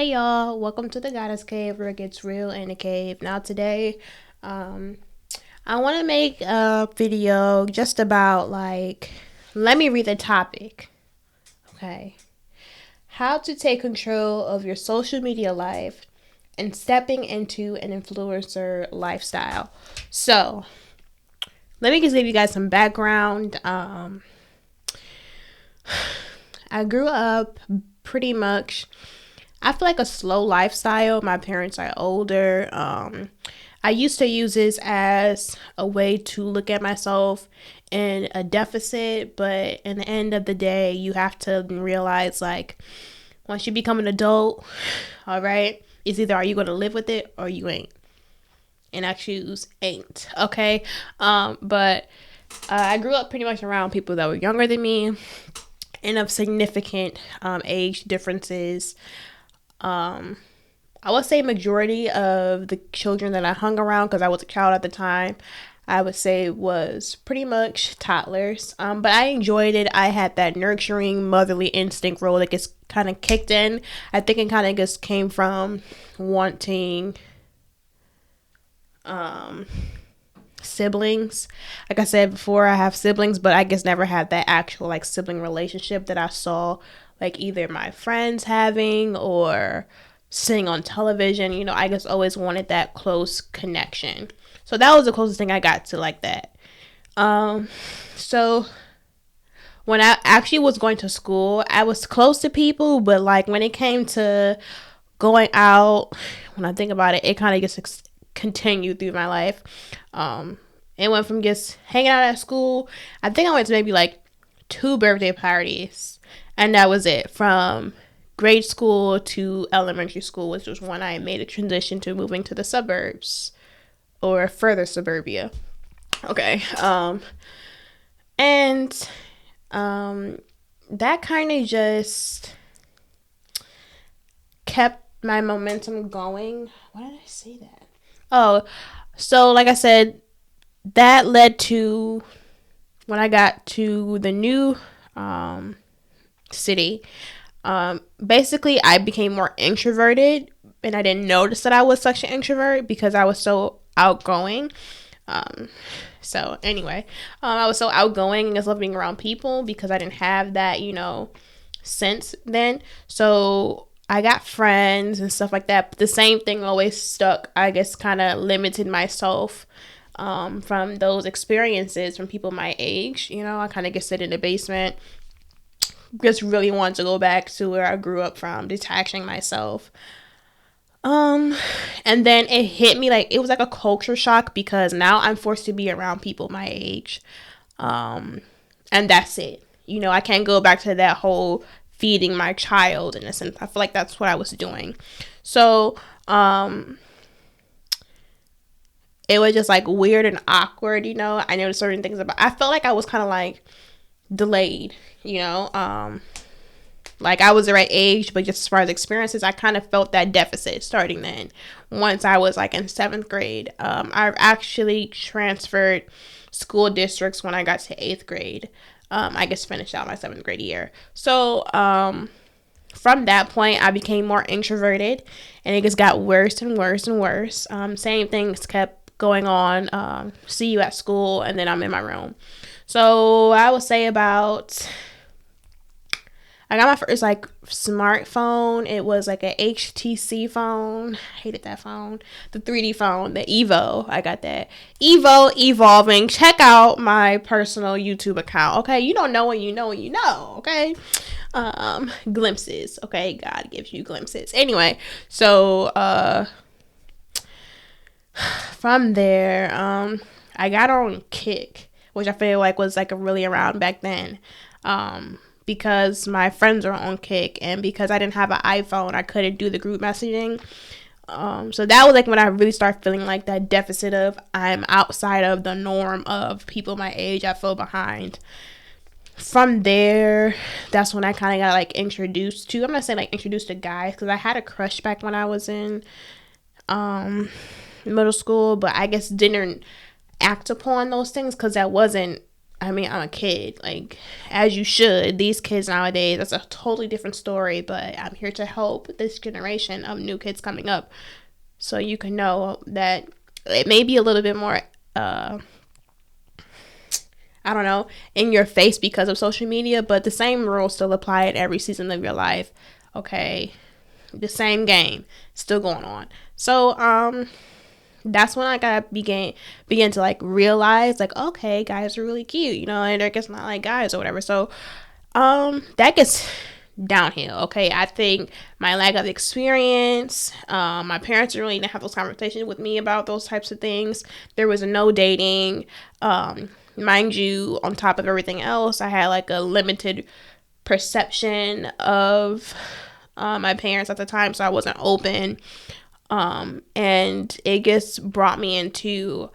Hey y'all, welcome to the Goddess Cave where it gets real in the cave. Now today, I want to make a video just about let me read the topic. Okay. How to take control of your social media life and stepping into an influencer lifestyle. So, let me just give you guys some background. I grew up pretty much, I feel like a slow lifestyle. My parents are older. I used to use this as a way to look at myself in a deficit, but in the end of the day, you have to realize once you become an adult, all right, it's either are you going to live with it or you ain't. And I choose ain't, okay? But I grew up pretty much around people that were younger than me and of significant age differences. I would say majority of the children that I hung around, because I was a child at the time, I would say was pretty much toddlers. But I enjoyed it. I had that nurturing motherly instinct role that gets kind of kicked in. I think it kind of just came from wanting siblings. Like I said before, I have siblings, but I guess never had that actual sibling relationship that I saw either my friends having or seeing on television. I just always wanted that close connection. So that was the closest thing I got to that. So when I actually was going to school, I was close to people, but when it came to going out, when I think about it, it kind of just continued through my life. It went from just hanging out at school. I think I went to maybe 2 birthday parties, and that was it. From grade school to elementary school, which was when I made a transition to moving to the suburbs or further suburbia. Okay. And that kind of just kept my momentum going. Why did I say that? Oh, so like I said, that led to when I got to the new city. Basically, I became more introverted, and I didn't notice that I was such an introvert because I was so outgoing. So anyway, I was so outgoing and just loved being around people because I didn't have that, sense then. So I got friends and stuff like that. But the same thing always stuck. I guess kind of limited myself from those experiences from people my age. I kind of just sit in the basement. Just really wanted to go back to where I grew up from, detaching myself. And then it hit me it was like a culture shock because now I'm forced to be around people my age. And that's it. I can't go back to that whole feeding my child in a sense. I feel like that's what I was doing. So, it was just weird and awkward, I noticed certain things I felt like I was kind of delayed, I was the right age, but just as far as experiences, I kind of felt that deficit starting then. Once I was in 7th grade, I actually transferred school districts when I got to 8th grade. I just finished out my 7th grade year. So, from that point, I became more introverted, and it just got worse and worse and worse. Same things kept going on. See you at school, and then I'm in my room. So I would say I got my first smartphone. It was a HTC phone. I hated that phone. The 3D phone, the Evo. I got that. Evo evolving. Check out my personal YouTube account. Okay, you don't know when you know when you know. Okay, glimpses. Okay, God gives you glimpses. Anyway, so from there, I got on Kick, which I feel was really around back then. Because my friends are on Kick, and because I didn't have an iPhone, I couldn't do the group messaging. So that was when I really started feeling that deficit of I'm outside of the norm of people my age. I fell behind. From there, that's when I kind of got introduced to, I'm not saying introduced to guys, because I had a crush back when I was in middle school, but I guess didn't act upon those things because that wasn't I mean, I'm a kid, like, as you should. These kids nowadays, that's a totally different story, but I'm here to help this generation of new kids coming up, so you can know that it may be a little bit more, I don't know, in your face because of social media, but the same rules still apply at every season of your life, okay? The same game still going on. So, that's when I got begin to like realize, like, okay, guys are really cute, you know, and they're just not like guys or whatever. So that gets downhill. Okay, I think my lack of experience, my parents really didn't have those conversations with me about those types of things. There was no dating. Mind you, on top of everything else, I had like a limited perception of my parents at the time, so I wasn't open. And it just brought me into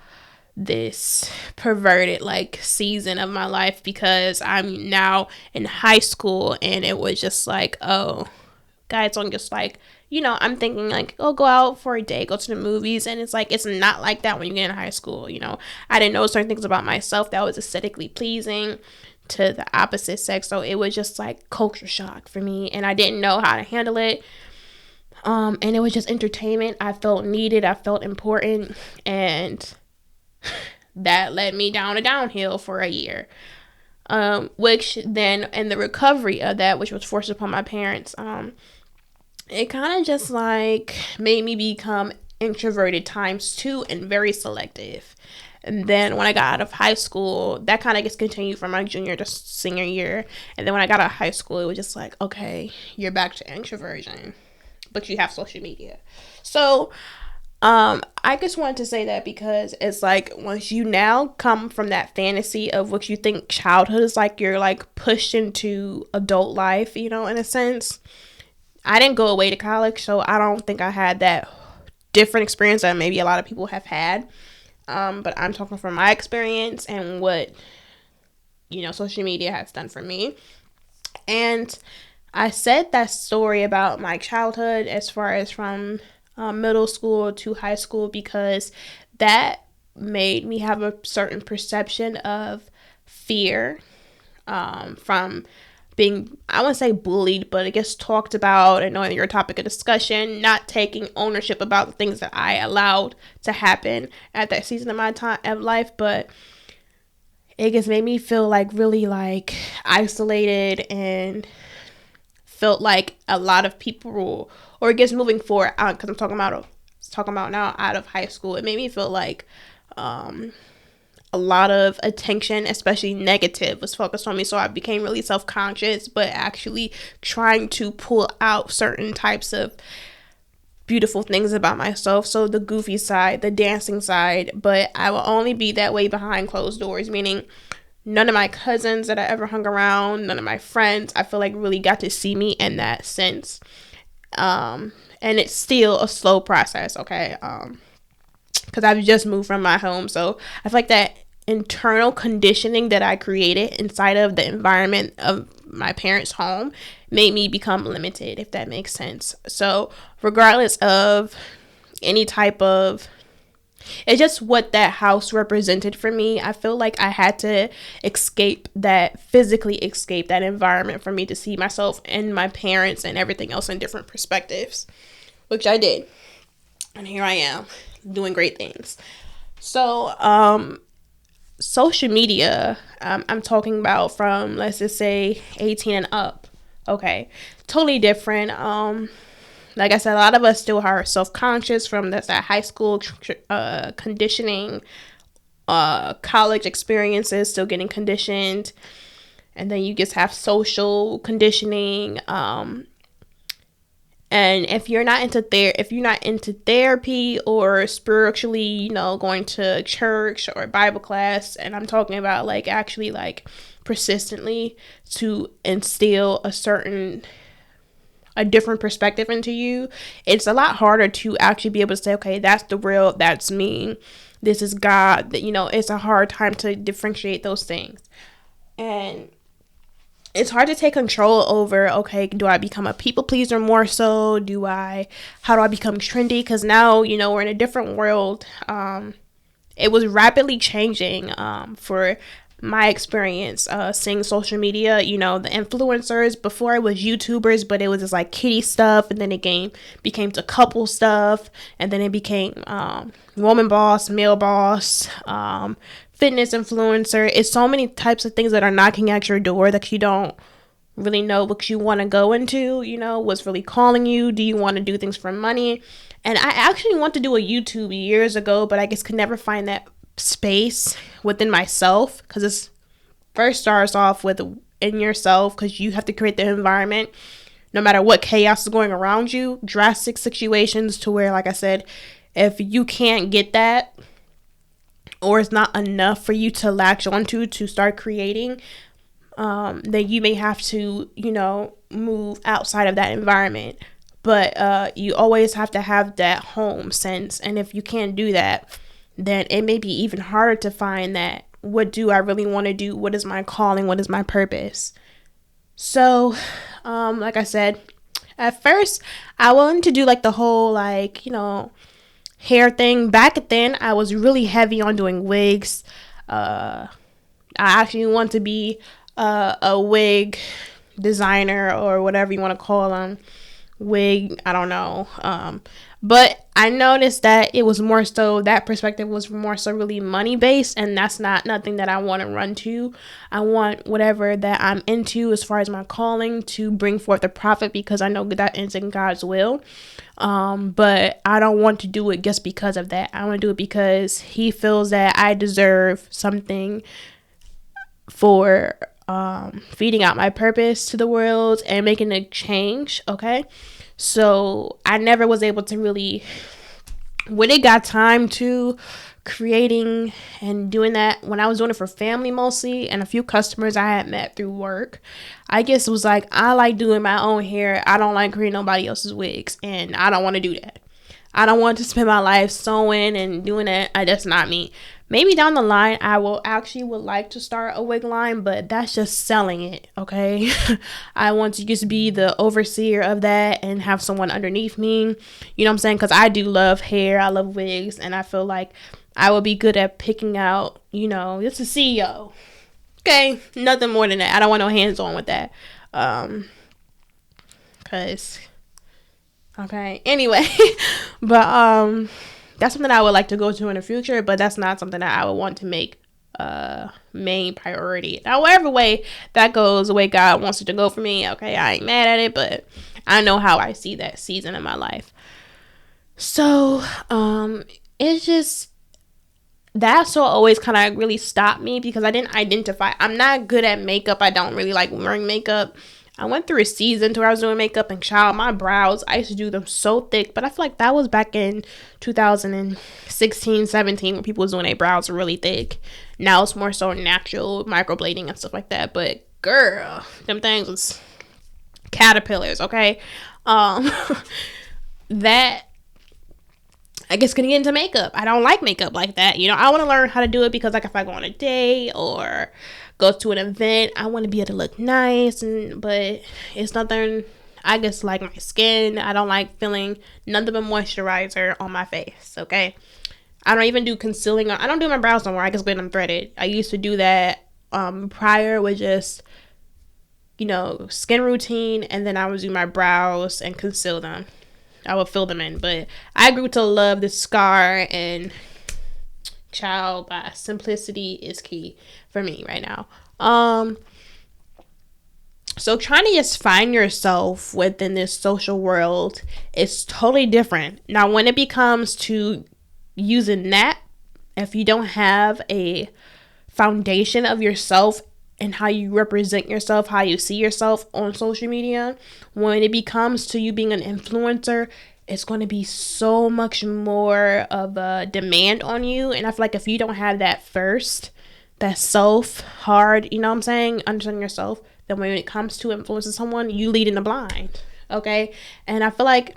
this perverted like season of my life, because I'm now in high school, and it was just like, oh, guys don't just like, you know, I'm thinking like, oh, go out for a day, go to the movies, and it's like, it's not like that when you get in high school, you know. I didn't know certain things about myself that was aesthetically pleasing to the opposite sex, so it was just like culture shock for me, and I didn't know how to handle it. And it was just entertainment. I felt needed. I felt important. And that led me down a downhill for a year. Which then, in the recovery of that, which was forced upon my parents, it kind of just like made me become introverted times two and very selective. And then when I got out of high school, that kind of just continued from my junior to senior year. And then when I got out of high school, it was just like, okay, you're back to introversion, but you have social media. So I just wanted to say that, because it's like, once you now come from that fantasy of what you think childhood is like, you're like pushed into adult life, you know, in a sense. I didn't go away to college, so I don't think I had that different experience that maybe a lot of people have had. But I'm talking from my experience and what, you know, social media has done for me. And I said that story about my childhood as far as from middle school to high school, because that made me have a certain perception of fear from being, I wouldn't say bullied, but it gets talked about and knowing your topic of discussion, not taking ownership about the things that I allowed to happen at that season of my time of life. But it just made me feel like really like isolated, and felt like a lot of people, or I guess moving forward, because I'm talking about now out of high school, it made me feel like a lot of attention, especially negative, was focused on me. So I became really self-conscious, but actually trying to pull out certain types of beautiful things about myself. So the goofy side, the dancing side, but I will only be that way behind closed doors, meaning none of my cousins that I ever hung around, none of my friends, I feel like really got to see me in that sense. And it's still a slow process, okay? Because I've just moved from my home. So I feel like that internal conditioning that I created inside of the environment of my parents' home made me become limited, if that makes sense. So regardless of any type of, it's just what that house represented for me. I feel like I had to physically escape that environment for me to see myself and my parents and everything else in different perspectives, which I did. And here I am doing great things. So, social media, I'm talking about from, let's just say 18 and up. Okay. Totally different. Like I said, a lot of us still are self-conscious from that high school conditioning, college experiences, still getting conditioned. And then you just have social conditioning. And if you're not into therapy or spiritually, you know, going to church or Bible class, and I'm talking about like actually like persistently to instill a different perspective into you, it's a lot harder to actually be able to say, okay, that's the real, that's me, this is God. That, you know, it's a hard time to differentiate those things. And it's hard to take control over, okay, do I become a people pleaser more so? How do I become trendy? Because now, you know, we're in a different world. It was rapidly changing for my experience seeing social media. You know, the influencers, before it was YouTubers, but it was just like kitty stuff, and then it became to couple stuff, and then it became woman boss, male boss, fitness influencer. It's so many types of things that are knocking at your door that you don't really know what you want to go into, you know, what's really calling you. Do you want to do things for money? And I actually want to do a YouTube years ago, but I just could never find that space within myself, because it's first starts off with in yourself, because you have to create the environment no matter what chaos is going around you, drastic situations, to where, like I said, if you can't get that, or it's not enough for you to latch onto to start creating, then you may have to, you know, move outside of that environment. But you always have to have that home sense. And if you can't do that, then it may be even harder to find that, what do I really want to do? What is my calling? What is my purpose? So, like I said, at first, I wanted to do like the whole, like, you know, hair thing. Back then, I was really heavy on doing wigs. I actually want to be a wig designer, or whatever you want to call them. Wig, I don't know. But I noticed that it was more so, that perspective was more so really money based, and that's not nothing that I want to run to. I want whatever that I'm into as far as my calling to bring forth a profit, because I know that is in God's will. But I don't want to do it just because of that. I want to do it because He feels that I deserve something for feeding out my purpose to the world and making a change. Okay, so I never was able to really, when it got time to creating and doing that, when I was doing it for family mostly and a few customers I had met through work, I guess it was like, I like doing my own hair. I don't like creating nobody else's wigs, and I don't want to do that. I don't want to spend my life sewing and doing that. That's not me. Maybe down the line, I would like to start a wig line, but that's just selling it, okay? I want to just be the overseer of that and have someone underneath me. You know what I'm saying? Because I do love hair. I love wigs. And I feel like I would be good at picking out, you know, it's a CEO. Okay? Nothing more than that. I don't want no hands-on with that. Because... okay, anyway, but that's something I would like to go to in the future, but that's not something that I would want to make main priority. However way that goes, the way God wants it to go for me, okay, I ain't mad at it, but I know how I see that season in my life. So it's just, that's what always kind of really stopped me, because I didn't identify. I'm not good at makeup. I don't really like wearing makeup. I went through a season to where I was doing makeup, and child, my brows, I used to do them so thick, but I feel like that was back in 2016, 17, when people was doing their brows really thick. Now it's more so natural, microblading and stuff like that, but girl, them things was caterpillars, okay? That, I guess, gonna get into makeup. I don't like makeup like that, you know. I want to learn how to do it, because like if I go on a date or go to an event, I want to be able to look nice, but it's nothing. I just like my skin. I don't like feeling nothing but moisturizer on my face, okay? I don't even do concealing. I don't do my brows no more. I just get them threaded. I used to do that prior with just, you know, skin routine, and then I would do my brows and conceal them. I would fill them in, but I grew to love the scar, and child, simplicity is key for me right now. So trying to just find yourself within this social world is totally different. Now, when it becomes to using that, if you don't have a foundation of yourself and how you represent yourself, how you see yourself on social media, when it becomes to you being an influencer, it's going to be so much more of a demand on you. And I feel like if you don't have that first, that self hard, you know what I'm saying, understanding yourself, then when it comes to influencing someone, you lead in the blind, okay? And I feel like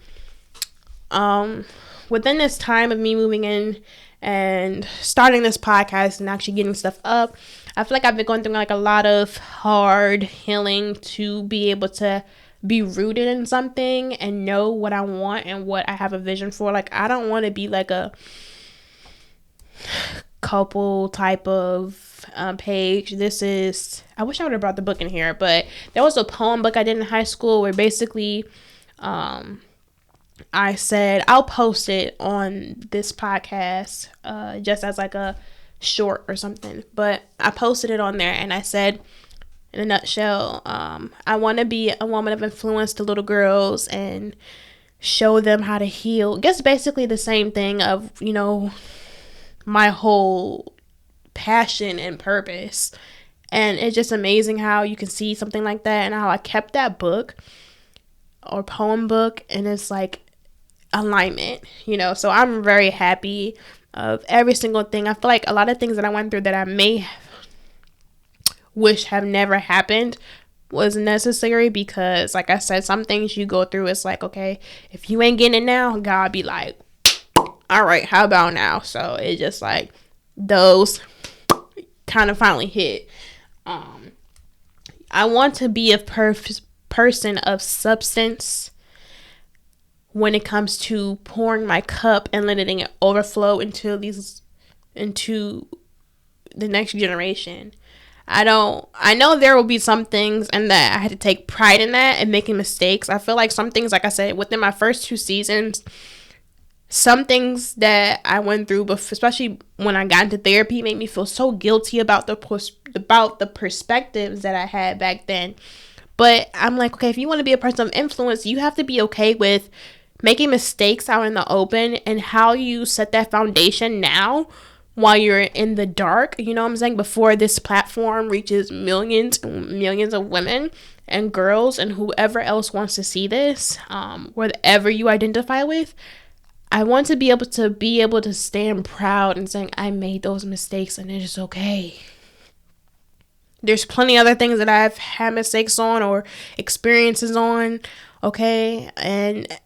within this time of me moving in and starting this podcast and actually getting stuff up, I feel like I've been going through like a lot of hard healing to be able to be rooted in something and know what I want and what I have a vision for. Like, I don't want to be like a couple type of page. This is, I wish I would have brought the book in here, but there was a poem book I did in high school where basically I said I'll post it on this podcast just as like a short or something, but I posted it on there and I said, in a nutshell, I want to be a woman of influence to little girls and show them how to heal. I guess basically the same thing of, you know, my whole passion and purpose. And it's just amazing how you can see something like that and how I kept that book or poem book and it's like alignment, you know. So I'm very happy of every single thing. I feel like a lot of things that I went through that I may wish have never happened was necessary, because like I said, some things you go through, it's like, okay, if you ain't getting it now, God be like, all right, how about now? So it's just like those kind of finally hit. I want to be a person of substance when it comes to pouring my cup and letting it overflow into the next generation. I know there will be some things and that I had to take pride in that and making mistakes. I feel like some things, like I said, within my first 2 seasons, some things that I went through, but especially when I got into therapy, made me feel so guilty about the perspectives that I had back then. But I'm like, okay, if you want to be a person of influence, you have to be okay with making mistakes out in the open, and how you set that foundation now while you're in the dark, you know what I'm saying, before this platform reaches millions and millions of women and girls and whoever else wants to see this, whatever you identify with. I want to be able to stand proud and saying I made those mistakes and it's okay. There's plenty of other things that I've had mistakes on or experiences on, okay? And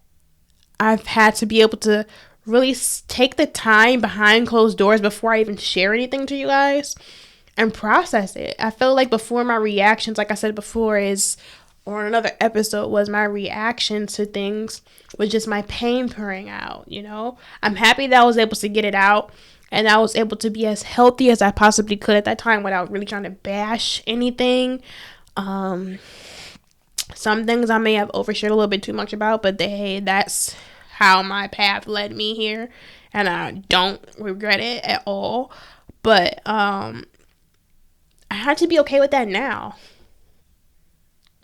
I've had to be able to really take the time behind closed doors before I even share anything to you guys and process it. I feel like before, my reactions, like I said before, or another episode, was my reaction to things was just my pain pouring out, you know? I'm happy that I was able to get it out and I was able to be as healthy as I possibly could at that time without really trying to bash anything. Some things I may have overshared a little bit too much about, but hey, that's how my path led me here, and I don't regret it at all. But I had to be okay with that now,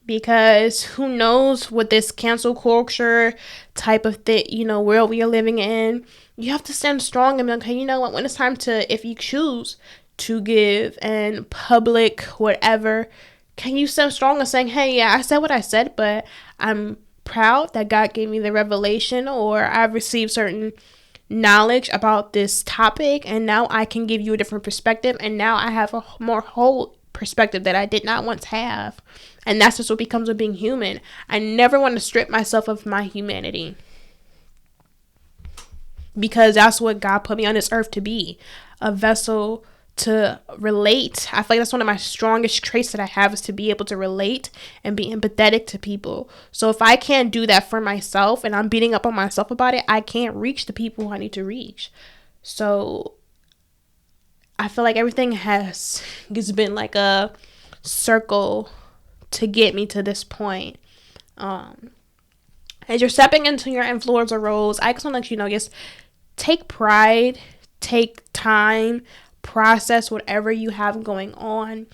because who knows what this cancel culture type of thing, you know, world we are living in. You have to stand strong and be like, okay, you know what, when it's time to, if you choose to give and public whatever, can you stand strong and saying, hey, yeah, I said what I said, but I'm proud that God gave me the revelation, or I've received certain knowledge about this topic, and now I can give you a different perspective, and now I have a more whole perspective that I did not once have. And that's just what becomes of being human. I never want to strip myself of my humanity, because that's what God put me on this earth to be, a vessel to relate. I feel like that's one of my strongest traits that I have, is to be able to relate and be empathetic to people. So if I can't do that for myself and I'm beating up on myself about it, I can't reach the people who I need to reach. So I feel like everything has been like a circle to get me to this point. As you're stepping into your influencer roles, I just want to let you know, just take pride, take time, process whatever you have going on.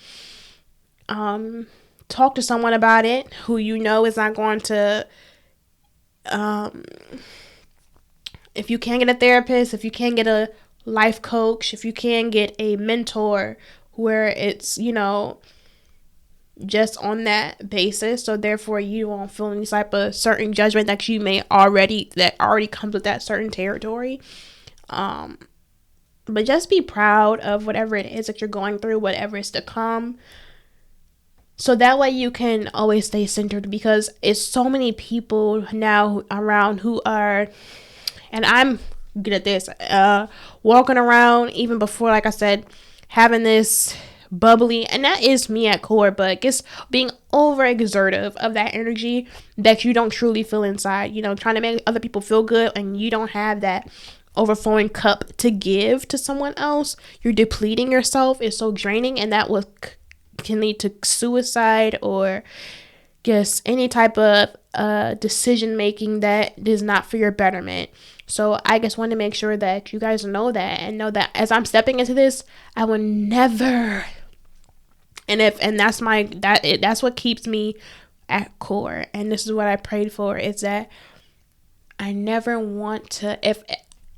Talk to someone about it who you know is not going to, if you can't get a therapist, if you can't get a life coach, if you can get a mentor where it's, you know, just on that basis, so therefore you won't feel any type of certain judgment that you may already comes with that certain territory. But just be proud of whatever it is that you're going through, whatever is to come, so that way you can always stay centered, because it's so many people now around who are, and I'm good at this, walking around even before, like I said, having this bubbly, and that is me at core, but just being overexertive of that energy that you don't truly feel inside, you know, trying to make other people feel good and you don't have that. overflowing cup to give to someone else, you're depleting yourself. It's so draining, and that can lead to suicide or just any type of decision making that is not for your betterment. So I just want to make sure that you guys know that, and know that as I'm stepping into this, I will never. And that's what keeps me at core. And this is what I prayed for, is that I never want to,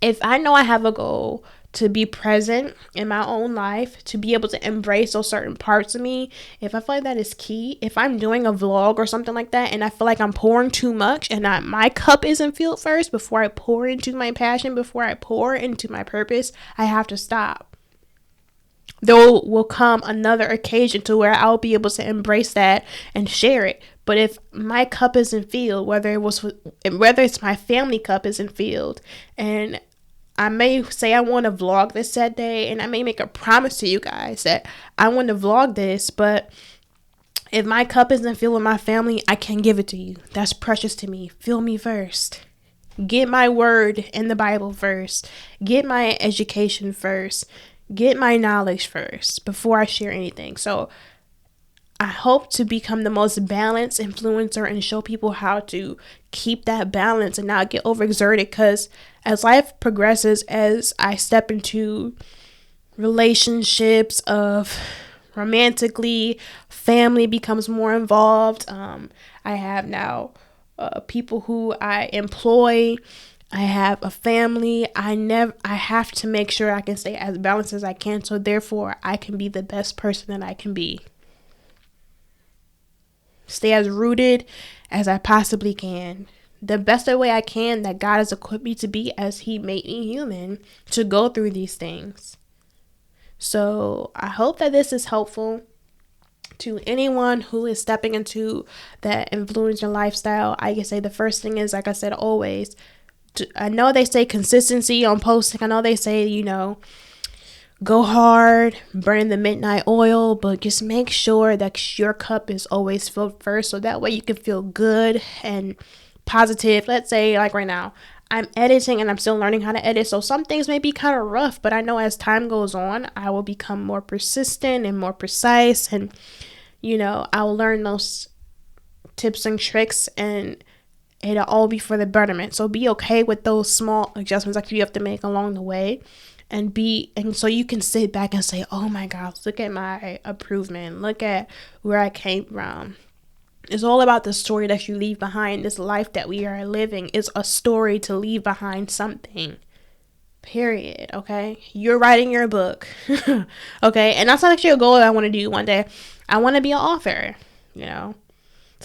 if I know I have a goal to be present in my own life, to be able to embrace those certain parts of me, if I feel like that is key, if I'm doing a vlog or something like that and I feel like I'm pouring too much and my cup isn't filled first before I pour into my passion, before I pour into my purpose, I have to stop. There will come another occasion to where I'll be able to embrace that and share it. But if my cup isn't filled, whether it's my family cup isn't filled, and I may say I want to vlog this that day, and I may make a promise to you guys that I want to vlog this, but if my cup isn't filled with my family, I can't give it to you. That's precious to me. Fill me first. Get my word in the Bible first. Get my education first. Get my knowledge first before I share anything. So I hope to become the most balanced influencer and show people how to keep that balance and not get overexerted, because as life progresses, as I step into relationships of romantically, family becomes more involved. I have now people who I employ. I have a family. I have to make sure I can stay as balanced as I can, so therefore I can be the best person that I can be. Stay as rooted as I possibly can. The best way I can that God has equipped me to be as He made me human to go through these things. So I hope that this is helpful to anyone who is stepping into that influencer lifestyle. I can say the first thing is, like I said, always, I know they say consistency on posting. I know they say, go hard, burn the midnight oil, but just make sure that your cup is always filled first, so that way you can feel good and positive. Let's say, like right now, I'm editing and I'm still learning how to edit, so some things may be kind of rough, but I know as time goes on, I will become more persistent and more precise, and I will learn those tips and tricks, and it'll all be for the betterment. So be okay with those small adjustments that you have to make along the way, and so you can sit back and say, oh my gosh, look at my improvement, look at where I came from. It's all about the story that you leave behind. This life that we are living is a story to leave behind something, period. Okay, you're writing your book. Okay, and that's actually a goal that I want to do one day. I want to be an author, to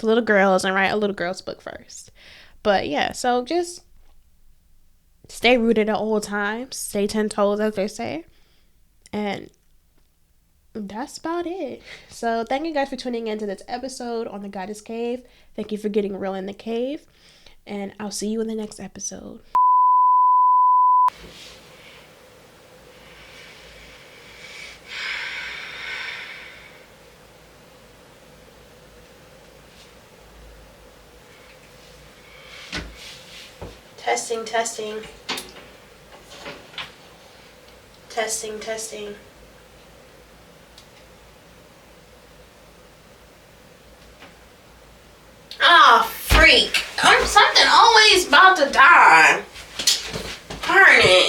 little girls, and write a little girl's book first. But yeah, so just stay rooted at all times, stay 10 toes, as they say, and that's about it. So thank you guys for tuning into this episode on the Goddess Cave. Thank you for getting real in the cave, and I'll see you in the next episode. Testing. Freak. Something always about to die. Darn it.